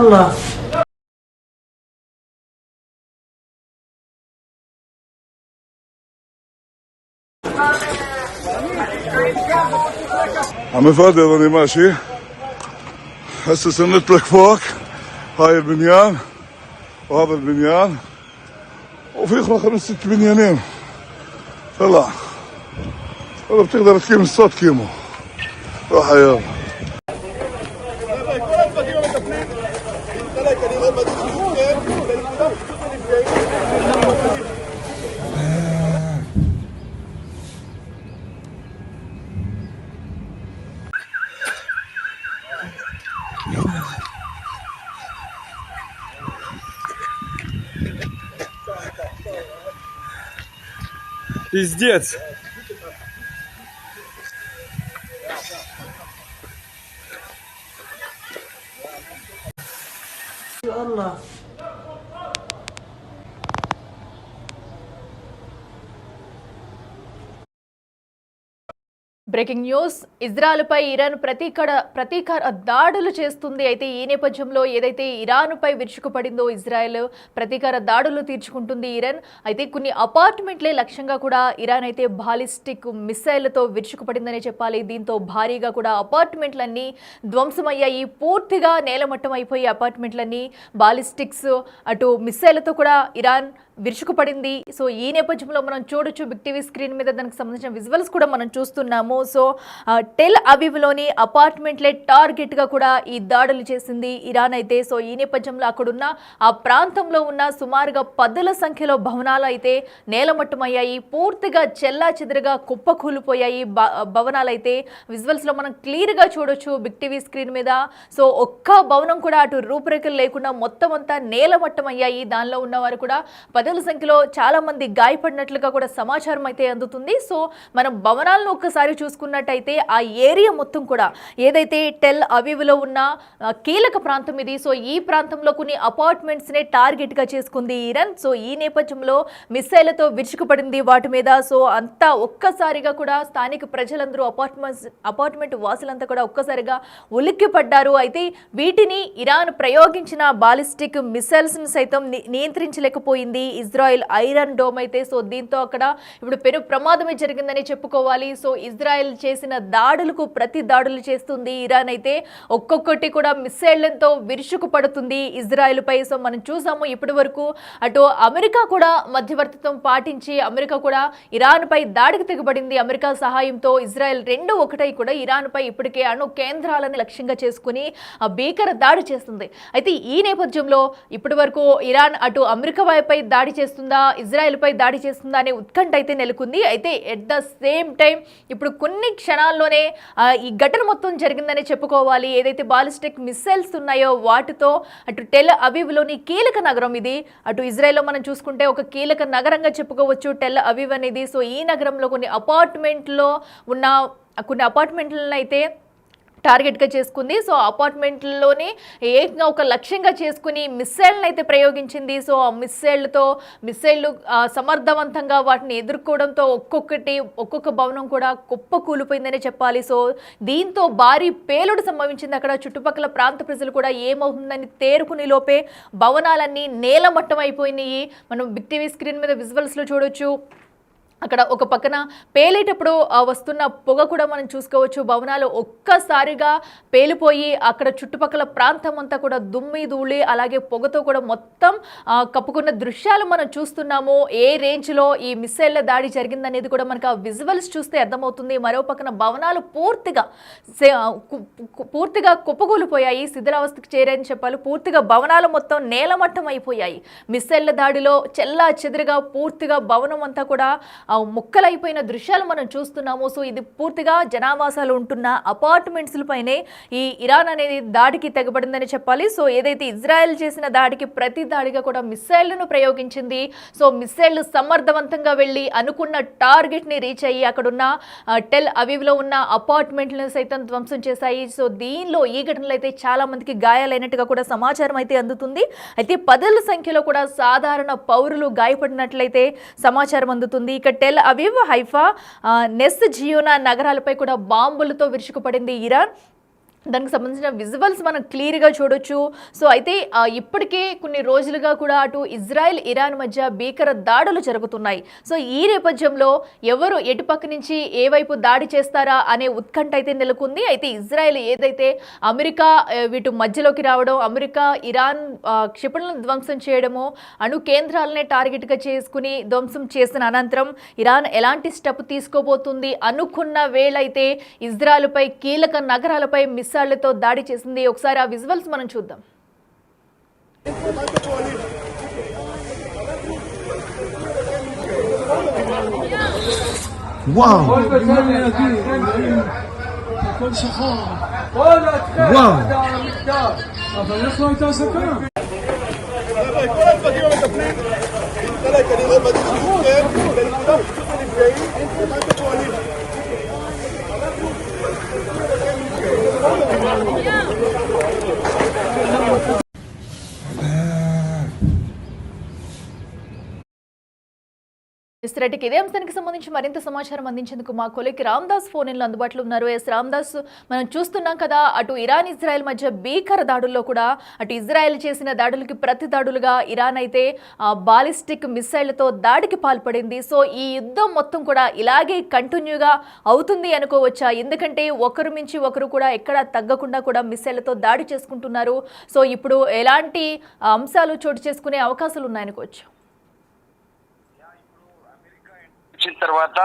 يلا. عم فادي انا ماشي هسه سنت لك فوق هاي البنيان وهذا البنيان وفي اخرى 5-6 بنيانين. طلع والله بتقدر تقيم الصوت كيمو. روح يلا. Пиздец. يلا. Breaking news. ఇజ్రాయెల్పై Iran ప్రతీకార దాడులు చేస్తుంది. అయితే ఈ నేపథ్యంలో ఏదైతే ఇరాన్పై విరుచుకుపడిందో ఇజ్రాయెల్ ప్రతీకార దాడులు తీర్చుకుంటుంది ఇరాన్. అయితే కొన్ని అపార్ట్మెంట్లే లక్ష్యంగా కూడా ఇరాన్ అయితే బాలిస్టిక్ మిసైళ్లతో విరుచుకుపడిందనే చెప్పాలి. దీంతో భారీగా కూడా అపార్ట్మెంట్లన్నీ ధ్వంసమయ్యాయి. పూర్తిగా నేలమట్టం అయిపోయి అపార్ట్మెంట్లన్నీ బాలిస్టిక్స్ అటు మిసైళ్లతో కూడా ఇరాన్ విరుచుకుపడింది. సో ఈ నేపథ్యంలో మనం చూడొచ్చు బిగ్ టీవీ స్క్రీన్ మీద దానికి సంబంధించిన విజువల్స్ కూడా మనం చూస్తున్నాము. సో టెల్ అవీవ్లోని అపార్ట్మెంట్లే టార్గెట్గా కూడా ఈ దాడులు చేసింది ఇరాన్ అయితే. సో ఈ నేపథ్యంలో అక్కడున్న ఆ ప్రాంతంలో ఉన్న సుమారుగా 10ల సంఖ్యలో భవనాలు అయితే నేలమట్టమయ్యాయి. పూర్తిగా చెల్లా చెదురుగా కుప్పకూలిపోయాయి భవనాలు అయితే. విజువల్స్లో మనం క్లియర్గా చూడొచ్చు బిగ్ టీవీ స్క్రీన్ మీద. సో ఒక్క భవనం కూడా అటు రూపురేఖలు లేకుండా మొత్తం అంతా నేలమట్టమయ్యాయి. దానిలో ఉన్నవారు కూడా 10ల సంఖ్యలో చాలా మంది గాయపడినట్లుగా కూడా సమాచారం అయితే అందుతుంది. సో మనం భవనాలను ఒక్కసారి చూసుకున్నట్టయితే ఆ ఏరియా మొత్తం కూడా ఏదైతే టెల్ అవీవ్లో ఉన్న కీలక ప్రాంతం ఇది. సో ఈ ప్రాంతంలో కొన్ని అపార్ట్మెంట్స్నే టార్గెట్గా చేసుకుంది ఇరాన్. సో ఈ నేపథ్యంలో మిసైళ్లతో విరుచుకుపడింది వాటి మీద. సో అంతా ఒక్కసారిగా కూడా స్థానిక ప్రజలందరూ అపార్ట్మెంట్ వాసులంతా కూడా ఒక్కసారిగా ఉలిక్కిపడ్డారు. అయితే వీటిని ఇరాన్ ప్రయోగించిన బాలిస్టిక్ మిసైల్స్ని సైతం నియంత్రించలేకపోయింది ఇజ్రాయెల్ ఐరన్ డోమ్ అయితే. సో దీంతో అక్కడ ఇప్పుడు పెను ప్రమాదమే జరిగిందని చెప్పుకోవాలి. సో ఇజ్రాయెల్ చేసిన దాడులకు ప్రతి దాడులు చేస్తుంది ఇరాన్ అయితే. ఒక్కొక్కటి కూడా మిసైళ్లతో విరుచుకుపడుతుంది ఇజ్రాయెల్ పై. సో మనం చూసాము ఇప్పటి వరకు అటు అమెరికా కూడా మధ్యవర్తిత్వం పాటించి అమెరికా కూడా ఇరాన్ పై దాడికి తెగబడింది. అమెరికా సహాయంతో ఇజ్రాయెల్ 2-1 కూడా ఇరాన్ పై ఇప్పటికే అణు కేంద్రాలను లక్ష్యంగా చేసుకుని భీకర దాడి చేస్తుంది. అయితే ఈ నేపథ్యంలో ఇప్పటి వరకు ఇరాన్ అటు అమెరికా వైపై దాడి చేస్తుందా ఇజ్రాయెల్ పై దాడి చేస్తుందా అనే ఉత్కంఠ అయితే నెలకొంది. అయితే ఎట్ ద సేమ్ టైం ఇప్పుడు కొన్ని క్షణాల్లోనే ఈ ఘటన మొత్తం జరిగిందని చెప్పుకోవాలి. ఏదైతే బాలిస్టిక్ మిసైల్స్ ఉన్నాయో వాటితో అటు టెల్ అవీవ్లోని కీలక నగరం ఇది. అటు ఇజ్రాయెల్లో మనం చూసుకుంటే ఒక కీలక నగరంగా చెప్పుకోవచ్చు టెల్ అవీవ్ అనేది. సో ఈ నగరంలో కొన్ని అపార్ట్మెంట్లను అయితే టార్గెట్గా చేసుకుంది. సో అపార్ట్మెంట్లోనే ఏకంగా ఒక లక్ష్యంగా చేసుకుని మిసైల్ని అయితే ప్రయోగించింది. సో ఆ మిసైళ్ళు సమర్థవంతంగా వాటిని ఎదుర్కోవడంతో ఒక్కొక్క భవనం కూడా కుప్పకూలిపోయిందనే చెప్పాలి. సో దీంతో భారీ పేలుడు సంభవించింది. అక్కడ చుట్టుపక్కల ప్రాంత ప్రజలు కూడా ఏమవుతుందని తేరుకుని లోపే భవనాలన్నీ నేలమట్టం అయిపోయినాయి. మనం బిగ్ టీవీ స్క్రీన్ మీద విజువల్స్లో చూడొచ్చు. అక్కడ ఒక పక్కన పేలేటప్పుడు వస్తున్న పొగ కూడా మనం చూసుకోవచ్చు. భవనాలు ఒక్కసారిగా పేలిపోయి అక్కడ చుట్టుపక్కల ప్రాంతం అంతా కూడా దుమ్మి ధూళి అలాగే పొగతో కూడా మొత్తం కప్పుకున్న దృశ్యాలు మనం చూస్తున్నాము. ఏ రేంజ్లో ఈ మిసైళ్ల దాడి జరిగిందనేది కూడా మనకు ఆ విజువల్స్ చూస్తే అర్థమవుతుంది. మరో పక్కన భవనాలు పూర్తిగా కుప్పకూలిపోయాయి, శిథిలావస్థకు చేరాయని చెప్పాలి. పూర్తిగా భవనాలు మొత్తం నేలమట్టం అయిపోయాయి. మిసైళ్ల దాడిలో చెల్లా చెదురుగా పూర్తిగా భవనం అంతా కూడా ముక్కలైపోయిన దృశ్యాలు మనం చూస్తున్నాము. సో ఇది పూర్తిగా జనావాసాలు ఉంటున్న అపార్ట్మెంట్స్ పైనే ఈ ఇరాన్ అనేది దాడికి తెగబడిందని చెప్పాలి. సో ఏదైతే ఇజ్రాయెల్ చేసిన దాడికి ప్రతి దాడిగా కూడా మిసైళ్లను ప్రయోగించింది. సో మిసైళ్లు సమర్థవంతంగా వెళ్ళి అనుకున్న టార్గెట్ని రీచ్ అయ్యి అక్కడున్న టెల్ అవీవ్లో ఉన్న అపార్ట్మెంట్లను సైతం ధ్వంసం చేశాయి. సో దీనిలో ఈ ఘటనలో అయితే చాలా మందికి గాయాలైనట్టుగా కూడా సమాచారం అయితే అందుతుంది. అయితే 10ల సంఖ్యలో కూడా సాధారణ పౌరులు గాయపడినట్లయితే సమాచారం అందుతుంది. ఇక టెల్ అవీవ్, హైఫా, నెస్ జియోనా నగరాలపై కూడా బాంబులతో విరుచుకుపడింది ఇరాన్. దానికి సంబంధించిన విజువల్స్ మనం క్లియర్గా చూడొచ్చు. సో అయితే ఇప్పటికే కొన్ని రోజులుగా కూడా అటు ఇజ్రాయెల్ ఇరాన్ మధ్య భీకర దాడులు జరుగుతున్నాయి. సో ఈ నేపథ్యంలో ఎవరు ఎటుపక్క నుంచి ఏ వైపు దాడి చేస్తారా అనే ఉత్కంఠ అయితే నెలకొంది. అయితే ఇజ్రాయెల్ ఏదైతే అమెరికా వీటి మధ్యలోకి రావడం, అమెరికా ఇరాన్ క్షిపణులను ధ్వంసం చేయడము, అణు కేంద్రాలనే టార్గెట్గా చేసుకుని ధ్వంసం చేసిన అనంతరం ఇరాన్ ఎలాంటి స్టెప్ తీసుకోబోతుంది అనుకున్న వేళైతే ఇజ్రాయెల్పై కీలక నగరాలపై మిస్సైళ్లతో దాడి చేసింది. ఒకసారి ఆ విజువల్స్ మనం చూద్దాం. واو రెడ్డికి ఇదే అంశానికి సంబంధించి మరింత సమాచారం అందించేందుకు మా కొలికి రామ్దాస్ ఫోన్ ఇన్లో అందుబాటులో ఉన్నారు. రామ్దాస్, మనం చూస్తున్నాం కదా, అటు ఇరాన్ ఇజ్రాయెల్ మధ్య భీకర దాడుల్లో కూడా అటు ఇజ్రాయెల్ చేసిన దాడులకి ప్రతి దాడులుగా ఇరాన్ అయితే బాలిస్టిక్ మిసైళ్లతో దాడికి పాల్పడింది. సో ఈ యుద్ధం మొత్తం కూడా ఇలాగే కంటిన్యూగా అవుతుంది అనుకోవచ్చా? ఎందుకంటే ఒకరు మించి ఒకరు కూడా ఎక్కడా తగ్గకుండా కూడా మిసైళ్లతో దాడి చేసుకుంటున్నారు. సో ఇప్పుడు ఎలాంటి అంశాలు చోటు చేసుకునే అవకాశాలు ఉన్నాయనుకోవచ్చు? తర్వాత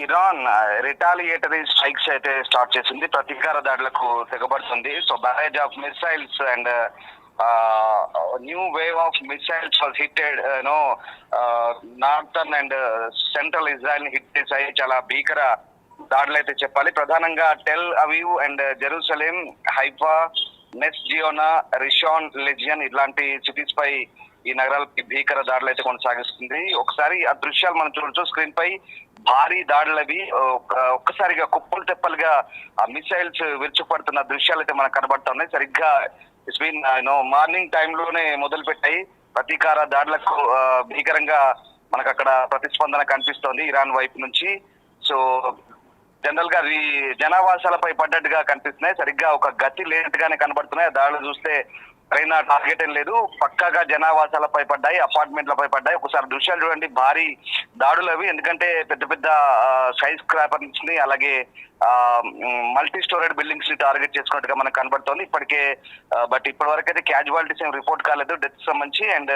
ఇరాన్ రిటాలియేటరీ స్ట్రైక్స్ అయితే స్టార్ట్ చేసింది, ప్రతీకార దాడులకు తెగబడుతుంది. So barrage of missiles and new wave of missiles was hitted northern and central Israel ని హిట్ చేశాయి. చాలా భీకర దాడులు అయితే చెప్పాలి. ప్రధానంగా Tel Aviv and Jerusalem, Haifa, Ness Ziona, Rishon Lezion ఇట్లాంటి సిటీస్ పై ఈ నగరాలకి భీకర దాడులు అయితే కొనసాగిస్తుంది. ఒకసారి ఆ దృశ్యాలు మనం చూడొచ్చు స్క్రీన్ పై. భారీ దాడులవి ఒక్కసారిగా కుప్పలు తెప్పలుగా ఆ మిసైల్స్ విరుచుకుపడుతున్న దృశ్యాలు అయితే మనకు కనబడుతున్నాయి. సరిగ్గా ఇట్స్ బీన్ మార్నింగ్ టైంలోనే మొదలు పెట్టాయి ప్రతీకార దాడులకు. భీకరంగా మనకు అక్కడ ప్రతిస్పందన కనిపిస్తోంది ఇరాన్ వైపు నుంచి. సో జనరల్ గా జనావాసాలపై పడ్డట్టుగా కనిపిస్తున్నాయి, సరిగ్గా ఒక గతి లేనట్టుగానే కనబడుతున్నాయి. దాడులు చూస్తే సరైన టార్గెట్ ఏం లేదు, పక్కాగా జనావాసాలపై పడ్డాయి, అపార్ట్మెంట్లపై పడ్డాయి. ఒకసారి దృశ్యాలు చూడండి, భారీ దాడులు అవి. ఎందుకంటే పెద్ద పెద్ద స్కై స్క్రాపర్స్ ని అలాగే మల్టీ స్టోరేడ్ బిల్డింగ్స్ ని టార్గెట్ చేసుకున్నట్టుగా మనకు కనబడుతోంది ఇప్పటికే. బట్ ఇప్పటి వరకు అయితే క్యాజువాలిటీస్ ఏం రిపోర్ట్ కాలేదు డెత్ సంబంధించి. అండ్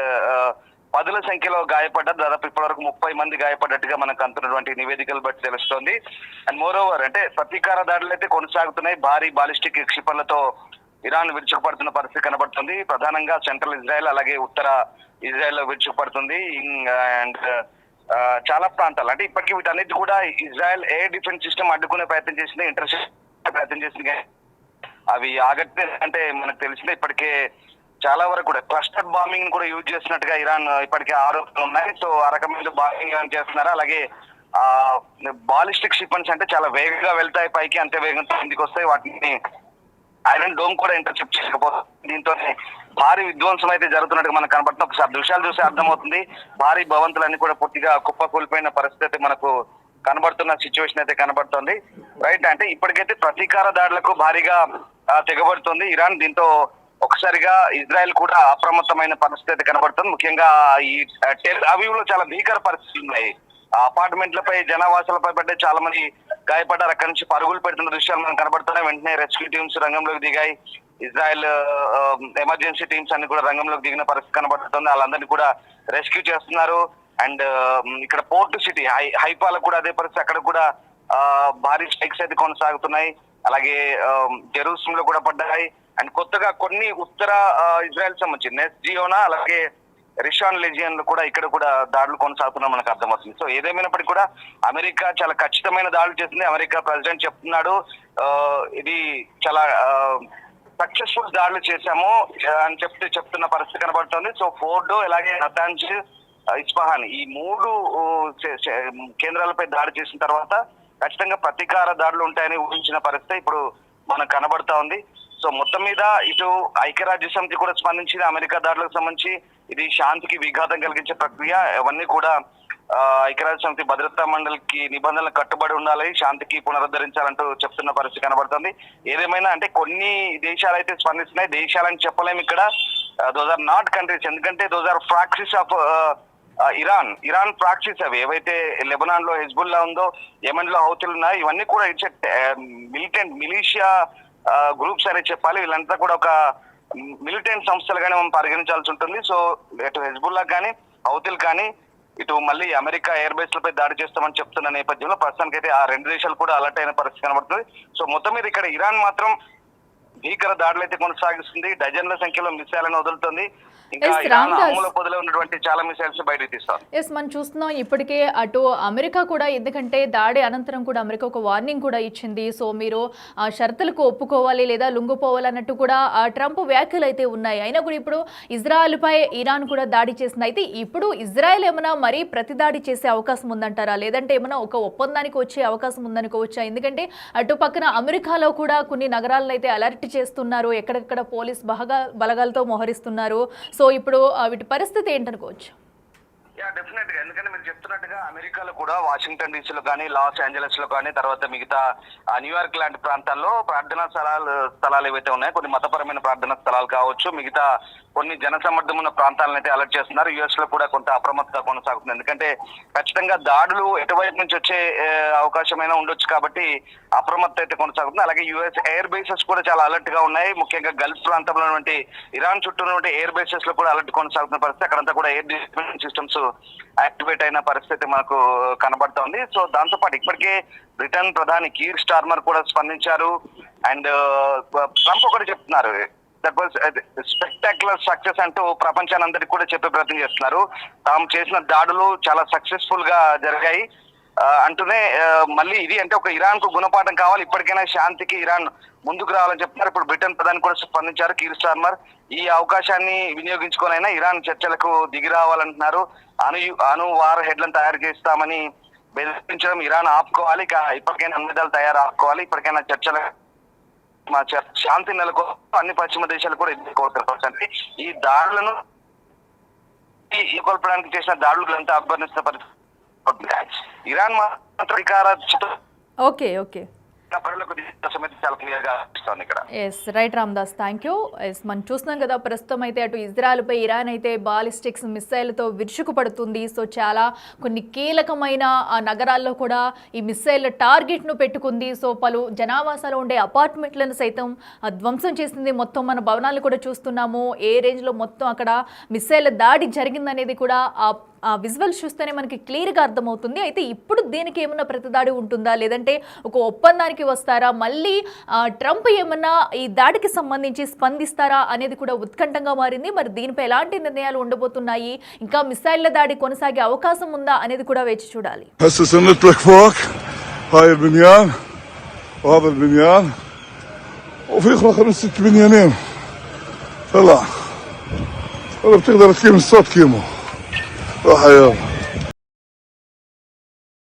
పదుల సంఖ్యలో గాయపడ్డారు, దాదాపు ఇప్పటి వరకు 30 మంది గాయపడ్డట్టుగా మనకు అందుతున్నటువంటి నివేదికలు బట్టి తెలుస్తోంది. అండ్ మోర్ ఓవర్ అంటే ప్రతీకార దాడులు అయితే కొనసాగుతున్నాయి. భారీ బాలిస్టిక్ క్షిపణులతో ఇరాన్ విరుచుకుపడుతున్న పరిస్థితి కనబడుతుంది. ప్రధానంగా సెంట్రల్ ఇజ్రాయెల్ అలాగే ఉత్తర ఇజ్రాయెల్ లో విరుచుకుపడుతుంది. అండ్ చాలా ప్రాంతాలు అంటే ఇప్పటికీ వీటన్నిటి కూడా ఇజ్రాయెల్ ఎయిర్ డిఫెన్స్ సిస్టమ్ అడ్డుకునే ప్రయత్నం చేసింది, ఇంటర్సెప్ట్ ప్రయత్నం చేసింది. అవి ఆగట్లేదు. అంటే మనకు తెలిసిందే ఇప్పటికే చాలా వరకు కూడా క్లస్టర్ బాంబింగ్ కూడా యూజ్ చేస్తున్నట్టుగా ఇరాన్ ఇప్పటికే ఆరోపణలు ఉన్నాయి. సో ఆ రకమైన బాంబింగ్ చేస్తున్నారు. అలాగే బాలిస్టిక్ షిప్మెంట్స్ అంటే చాలా వేగంగా వెళ్తాయి పైకి, అంతే వేగంతో కిందికి వస్తాయి. వాటిని ఐరన్ డోమ్ కూడా ఇంటర్సెప్ట్ చేయకపోతుంది. దీంతో భారీ విధ్వంసం అయితే జరుగుతున్నట్టుగా మనకు కనబడుతుంది. ఒకసారి దృశ్యాలు చూస్తే అర్థమవుతుంది. భారీ భవంతులన్నీ కూడా పూర్తిగా కుప్పకూలిపోయిన పరిస్థితి మనకు కనబడుతున్న సిచ్యువేషన్ అయితే కనబడుతుంది. రైట్, అంటే ఇప్పటికైతే ప్రతీకార దాడులకు భారీగా తెగబడుతుంది ఇరాన్. దీంతో ఒకసారిగా ఇజ్రాయెల్ కూడా అప్రమత్తమైన పరిస్థితి అయితే కనబడుతుంది. ముఖ్యంగా ఈ టెల్ అవీవ్ లో చాలా భీకర పరిస్థితులు ఉన్నాయి. అపార్ట్మెంట్లపై జనావాసాలపై పడ్డే చాలా మంది గాయపడ్డారు. అక్కడి నుంచి పరుగులు పెడుతున్న దృశ్యాలు మనకు కనబడుతున్నాయి. వెంటనే రెస్క్యూ టీమ్స్ రంగంలోకి దిగాయి. ఇజ్రాయెల్ ఎమర్జెన్సీ టీమ్స్ అన్ని కూడా రంగంలోకి దిగిన పరిస్థితి కనబడుతుంది. వాళ్ళందరినీ కూడా రెస్క్యూ చేస్తున్నారు. అండ్ ఇక్కడ పోర్ట్ సిటీ హైఫాలకు కూడా అదే పరిస్థితి, అక్కడ కూడా భారీ స్ట్రైక్స్ అయితే కొనసాగుతున్నాయి. అలాగే జెరూసలేం లో కూడా పడ్డాయి. అండ్ కొత్తగా కొన్ని ఉత్తర ఇజ్రాయెల్ సంబంధించి నెస్ జియోనా అలాగే రిషాన్ లెజియన్ కూడా ఇక్కడ కూడా దాడులు కొనసాగుతున్నా మనకు అర్థమవుతుంది. సో ఏదేమైనప్పటికీ కూడా అమెరికా చాలా ఖచ్చితమైన దాడులు చేసింది. అమెరికా ప్రెసిడెంట్ చెప్తున్నాడు ఇది చాలా సక్సెస్ఫుల్ దాడులు చేశాము అని చెప్తున్న పరిస్థితి కనబడుతుంది. సో ఫోర్డో అలాగే నతాంజ్, ఇస్ఫహాన్ ఈ 3 కేంద్రాలపై దాడి చేసిన తర్వాత ఖచ్చితంగా ప్రతీకార దాడులు ఉంటాయని ఊహించిన పరిస్థితి ఇప్పుడు మనకు కనబడతా ఉంది. సో మొత్తం మీద ఇటు ఐక్యరాజ్య సమితి కూడా స్పందించింది అమెరికా దాడులకు సంబంధించి. ఇది శాంతికి విఘాతం కలిగించే ప్రక్రియ, అవన్నీ కూడా ఐక్యరాజ్యసమితి భద్రతా మండలికి నిబంధనలు కట్టుబడి ఉండాలి, శాంతికి పునరుద్ధరించాలంటూ చెప్తున్న పరిస్థితి కనబడుతుంది. ఏదేమైనా అంటే కొన్ని దేశాలు అయితే స్పందిస్తున్నాయి, దేశాలని చెప్పలేము ఇక్కడ. దోస్ ఆర్ నాట్ కంట్రీస్, ఎందుకంటే those are proxies of Iran proxies. అవి ఏవైతే లెబనాన్ లో హెజ్బుల్లా ఉందో, యెమెన్ లో హౌతీలు ఉన్నాయి, ఇవన్నీ కూడా ఇట్స్ మిలిషియా గ్రూప్స్ అనే చెప్పాలి. వీళ్ళంతా కూడా ఒక మిలిటెంట్ సంస్థలుగానే మనం పరిగణించాల్సి ఉంటుంది. సో ఇటు హెజ్బుల్లా కానీ హౌతీలు కానీ ఇటు మళ్ళీ అమెరికా ఎయిర్ బేస్ లపై దాడి చేస్తామని చెప్తున్న నేపథ్యంలో ప్రస్తుతానికి అయితే ఆ రెండు దేశాలు కూడా అలర్ట్ అయిన పరిస్థితి కనబడుతుంది. సో మొత్తం మీద ఇక్కడ ఇరాన్ మాత్రం భీకర దాడులు అయితే కొనసాగిస్తుంది, డజన్ల సంఖ్యలో మిసైళ్లను వదులుతుంది. ఇంకా ఇరాన్ అమలు పొదలో ఉన్నటువంటి చాలా మిసైల్స్ బయటకు తీస్తారు. మనం చూస్తున్నాం ఇప్పటికే అటు అమెరికా కూడా, ఎందుకంటే దాడి అనంతరం కూడా అమెరికా ఒక వార్నింగ్ కూడా ఇచ్చింది. సో మీరు షరతులకు ఒప్పుకోవాలి లేదా లొంగిపోవాలి అన్నట్టు కూడా ట్రంప్ వ్యాఖ్యలు అయితే ఉన్నాయి. అయినా కూడా ఇప్పుడు ఇజ్రాయెల్ పై ఇరాన్ కూడా దాడి చేసింది. అయితే ఇప్పుడు ఇజ్రాయెల్ ఏమైనా మరీ ప్రతి దాడి చేసే అవకాశం ఉందంటారా, లేదంటే ఏమైనా ఒక ఒప్పందానికి వచ్చే అవకాశం ఉందనుకోవచ్చా? ఎందుకంటే అటు పక్కన అమెరికాలో కూడా కొన్ని నగరాలను అయితే అలర్ట్ చేస్తున్నారు, ఎక్కడెక్కడ పోలీస్ బలగాలతో మోహరిస్తున్నారు. సో ఇప్పుడు వీటి పరిస్థితి ఏంటనుకోవచ్చు? డెఫినెట్ గా, ఎందుకంటే మీరు చెప్తున్నట్టుగా అమెరికాలో కూడా వాషింగ్టన్ డీసీలో కానీ, లాస్ ఏంజలస్ లో కానీ, తర్వాత మిగతా న్యూయార్క్ లాంటి ప్రాంతాల్లో ప్రార్థనా స్థలాలు ఏవైతే ఉన్నాయో, కొన్ని మతపరమైన ప్రార్థనా స్థలాలు కావచ్చు, మిగతా కొన్ని జనసమ్మర్దం ఉన్న ప్రాంతాలను అయితే అలర్ట్ చేస్తున్నారు. యుఎస్ లో కూడా కొంత అప్రమత్తత కొనసాగుతుంది, ఎందుకంటే ఖచ్చితంగా దాడులు ఎటువైపు నుంచి వచ్చే అవకాశమైనా ఉండొచ్చు కాబట్టి అప్రమత్తత అయితే కొనసాగుతుంది. అలాగే యుఎస్ ఎయిర్ బేసెస్ కూడా చాలా అలర్ట్ గా ఉన్నాయి, ముఖ్యంగా గల్ఫ్ ప్రాంతంలో ఉన్నటువంటి ఇరాన్ చుట్టూ ఉన్నటువంటి ఎయిర్ బేసెస్ లో కూడా అలర్ట్ కొనసాగుతున్న పరిస్థితి. అక్కడంతా కూడా ఎయిర్ డిఫెన్స్ సిస్టమ్స్ యాక్టివేట్ అయిన పరిస్థితి మనకు కనబడుతోంది. సో దాంతో పాటు ఇప్పటికే బ్రిటన్ ప్రధాని కీర్ స్టార్మర్ కూడా స్పందించారు. అండ్ ట్రంప్ ఒకటి చెప్తున్నారు, దట్ వాజ్ స్పెక్టాక్యులర్ సక్సెస్ అంటూ ప్రపంచానందరికీ కూడా చెప్పే ప్రయత్నం చేస్తున్నారు. తాము చేసిన దాడులు చాలా సక్సెస్ఫుల్ గా జరిగాయి అంటూనే మళ్ళీ ఇది అంటే ఒక ఇరాన్ కు గుణపాఠం కావాలి, ఇప్పటికైనా శాంతికి ఇరాన్ ముందుకు రావాలని చెప్తున్నారు. ఇప్పుడు బ్రిటన్ ప్రధాని కూడా స్పందించారు కీర్ స్టార్మర్. ఈ అవకాశాన్ని వినియోగించుకోనైనా ఇరాన్ చర్చలకు దిగి రావాలంటున్నారు. అణు వార్ హెడ్లను తయారు చేస్తామని బెదిరించడం ఇరాన్ ఆపుకోవాలి, ఇప్పటికైనా అన్ని తయారు ఆపుకోవాలి, ఇప్పటికైనా చర్చల శాంతి నెలకు అన్ని పశ్చిమ దేశాలు కూడా ఎదుర్కోవచ్చు. ఈ దాడులను కోల్పడానికి చేసిన దాడులు అంతా అభివర్ణిస్తున్న పరిస్థితి. ఇరాన్ మాత్రం okay right Ramdas, thank you. మనం చూస్తున్నాం కదా, ప్రస్తుతం అయితే అటు ఇజ్రాయెల్ పై ఇరాన్ అయితే బాలిస్టిక్స్ మిసైల్తో విరుచుకుపడుతుంది. సో చాలా కొన్ని కీలకమైన నగరాల్లో కూడా ఈ మిసైల్ టార్గెట్ను పెట్టుకుంది. సో పలు జనావాసాలు ఉండే అపార్ట్మెంట్లను సైతం ధ్వంసం చేసింది. మొత్తం మన భవనాలు కూడా చూస్తున్నాము, ఏ రేంజ్లో మొత్తం అక్కడ మిసైల్ దాడి జరిగిందనేది కూడా ఆ విజువల్స్ చూస్తేనే మనకి క్లియర్గా అర్థమవుతుంది. అయితే ఇప్పుడు దీనికి ఏమన్నా ప్రతిదాడి ఉంటుందా, లేదంటే ఒక ఒప్పందానికి వస్తారా, మళ్ళీ ట్రంప్ ఏమన్నా ఈ దాడికి సంబంధించి స్పందిస్తారా అనేది కూడా ఉత్కంఠంగా మారింది. మరి దీనిపై ఎలాంటి నిర్ణయాలు ఉండబోతున్నాయి, ఇంకా మిసైళ్ల దాడి కొనసాగే అవకాశం ఉందా అనేది కూడా వేచి చూడాలి. روح يلا